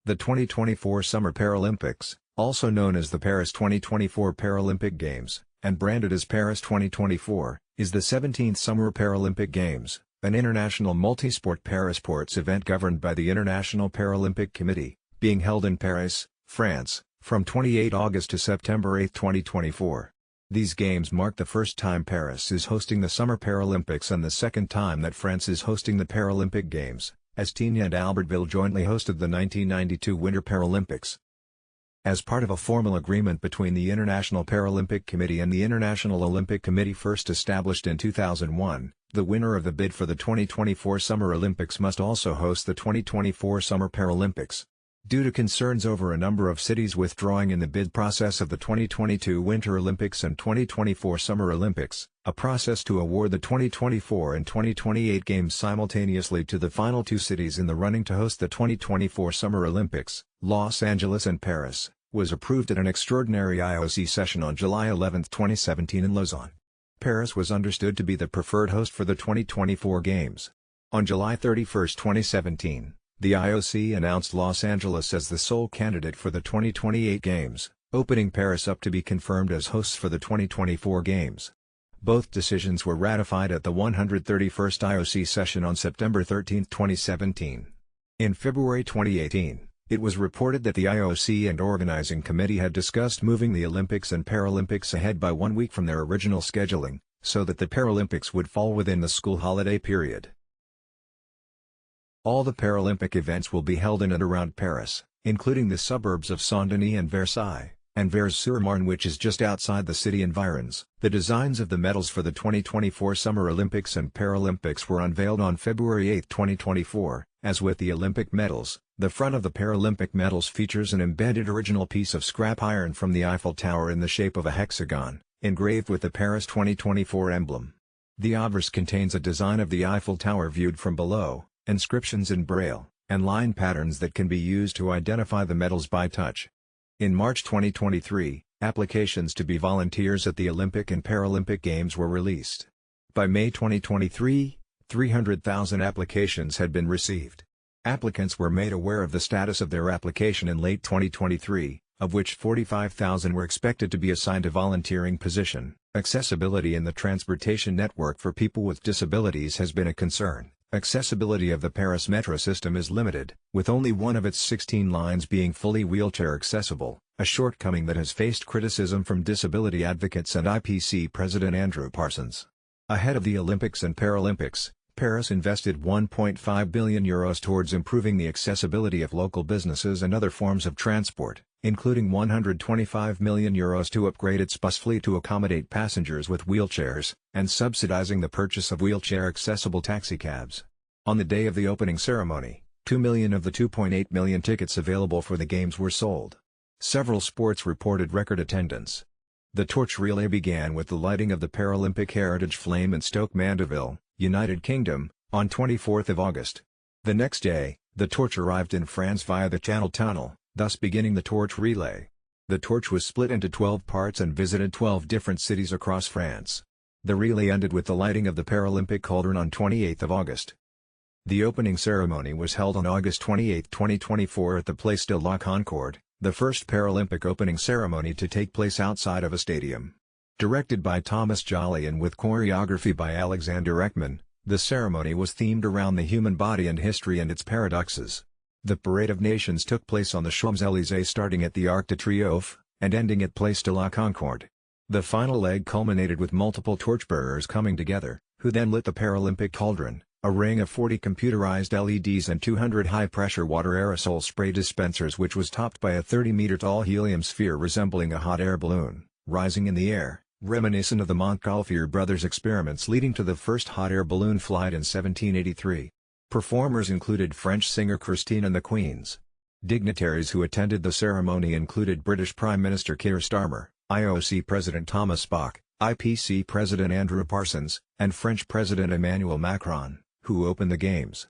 The 2024 Summer Paralympics, also known as the Paris 2024 Paralympic Games, and branded as Paris 2024, is the 17th Summer Paralympic Games, an international multi-sport parasports event governed by the International Paralympic Committee, being held in Paris, France, from 28 August to September 8, 2024. These games mark the first time Paris is hosting the Summer Paralympics and the second time that France is hosting the Paralympic Games, as Tignes and Albertville jointly hosted the 1992 Winter Paralympics. As part of a formal agreement between the International Paralympic Committee and the International Olympic Committee first established in 2001, the winner of the bid for the 2024 Summer Olympics must also host the 2024 Summer Paralympics. Due to concerns over a number of cities withdrawing in the bid process of the 2022 Winter Olympics and 2024 Summer Olympics, a process to award the 2024 and 2028 Games simultaneously to the final two cities in the running to host the 2024 Summer Olympics, Los Angeles and Paris, was approved at an extraordinary IOC session on July 11, 2017 in Lausanne. Paris was understood to be the preferred host for the 2024 Games. On July 31, 2017, the IOC announced Los Angeles as the sole candidate for the 2028 Games, opening Paris up to be confirmed as hosts for the 2024 Games. Both decisions were ratified at the 131st IOC session on September 13, 2017. In February 2018, it was reported that the IOC and organizing committee had discussed moving the Olympics and Paralympics ahead by 1 week from their original scheduling, so that the Paralympics would fall within the school holiday period. All the Paralympic events will be held in and around Paris, including the suburbs of Saint-Denis and Versailles, and Vers-sur-Marne, which is just outside the city environs. The designs of the medals for the 2024 Summer Olympics and Paralympics were unveiled on February 8, 2024. As with the Olympic medals, the front of the Paralympic medals features an embedded original piece of scrap iron from the Eiffel Tower in the shape of a hexagon, engraved with the Paris 2024 emblem. The obverse contains a design of the Eiffel Tower viewed from below, inscriptions in Braille, and line patterns that can be used to identify the medals by touch. In March 2023, applications to be volunteers at the Olympic and Paralympic Games were released. By May 2023, 300,000 applications had been received. Applicants were made aware of the status of their application in late 2023, of which 45,000 were expected to be assigned a volunteering position. Accessibility in the transportation network for people with disabilities has been a concern. Accessibility of the Paris metro system is limited, with only one of its 16 lines being fully wheelchair accessible, a shortcoming that has faced criticism from disability advocates and IPC President Andrew Parsons. Ahead of the Olympics and Paralympics, Paris invested €1.5 billion towards improving the accessibility of local businesses and other forms of transport, including €125 million to upgrade its bus fleet to accommodate passengers with wheelchairs, and subsidizing the purchase of wheelchair-accessible taxicabs. On the day of the opening ceremony, 2 million of the 2.8 million tickets available for the Games were sold. Several sports reported record attendance. The torch relay began with the lighting of the Paralympic Heritage Flame in Stoke Mandeville, United Kingdom, on 24 August. The next day, the torch arrived in France via the Channel Tunnel, thus beginning the torch relay. The torch was split into 12 parts and visited 12 different cities across France. The relay ended with the lighting of the Paralympic cauldron on 28 August. The opening ceremony was held on August 28, 2024 at the Place de la Concorde, the first Paralympic opening ceremony to take place outside of a stadium. Directed by Thomas Jolly and with choreography by Alexander Ekman, the ceremony was themed around the human body and history and its paradoxes. The Parade of Nations took place on the Champs-Élysées starting at the Arc de Triomphe, and ending at Place de la Concorde. The final leg culminated with multiple torchbearers coming together, who then lit the Paralympic cauldron, a ring of 40 computerized LEDs and 200 high-pressure water aerosol spray dispensers, which was topped by a 30-meter-tall helium sphere resembling a hot air balloon, rising in the air, reminiscent of the Montgolfier brothers' experiments leading to the first hot air balloon flight in 1783. Performers included French singer Christine and the Queens. Dignitaries who attended the ceremony included British Prime Minister Keir Starmer, IOC President Thomas Bach, IPC President Andrew Parsons, and French President Emmanuel Macron, who opened the Games.